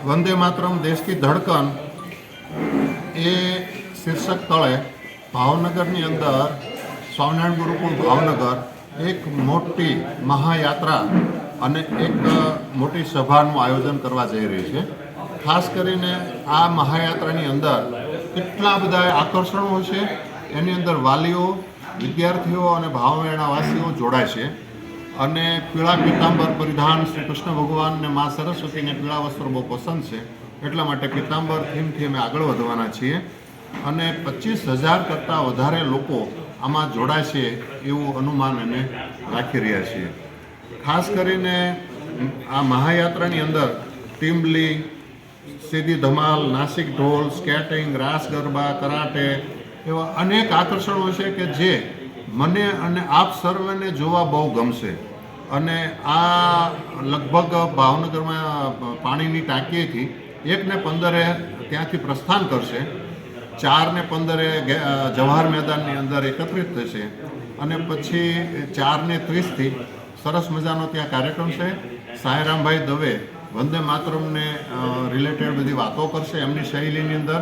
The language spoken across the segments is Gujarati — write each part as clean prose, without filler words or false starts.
વંદે માતરમ દેશ કી ધડકન એ શીર્ષક તળે ભાવનગરની અંદર સ્વામિનારાયણ ગુરુકુળ ભાવનગર એક મોટી મહાયાત્રા અને એક મોટી સભાનું આયોજન કરવા જઈ રહી છે. ખાસ કરીને આ મહાયાત્રાની અંદર કેટલા બધા આકર્ષણો છે. એની અંદર વાલીઓ, વિદ્યાર્થીઓ અને ભાવમેળાવાસીઓ જોડાય છે અને પીળા પીતાંબર પરિધાન શ્રી કૃષ્ણ ભગવાન અને મા સરસ્વતીને પીળા વસ્ત્રો બહુ પસંદ છે, એટલા માટે પીતાંબર થીમથી અમે આગળ વધવાના છીએ અને 25,000 કરતાં વધારે લોકો આમાં જોડાય છે એવું અનુમાન અમે રાખી રહ્યા છીએ. ખાસ કરીને આ મહાયાત્રાની અંદર ટીમલી, સીધી ધમાલ, નાસિક ઢોલ, સ્કેટિંગ, રાસ ગરબા, કરાટે એવા અનેક આકર્ષણો છે કે જે મને અને આપ સર્વને જોવા બહુ ગમશે. અને આ લગભગ ભાવનગરમાં પાણીની ટાંકીએથી 1:15 ત્યાંથી પ્રસ્થાન કરશે, 4:15 જવાહર મેદાનની અંદર એકત્રિત થશે અને પછી 4:30થી સરસ મજાનો ત્યાં કાર્યક્રમ છે. સાંઈરામભાઈ દવે વંદે માતરમને રિલેટેડ બધી વાતો કરશે એમની શૈલીની અંદર,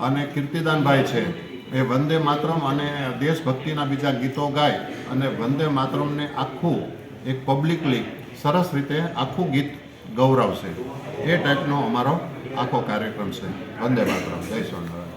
અને કીર્તિદાનભાઈ છે એ વંદે માતરમ અને દેશભક્તિના બીજા ગીતો ગાય અને વંદે માતરમને આખું એક પબ્લિકલી સરસ રીતે આખું ગીત ગૌરવશે. એ ટાઈપનો અમારો આખો કાર્યક્રમ છે. વંદે માતરમ. જય સ્વામિનારાયણ.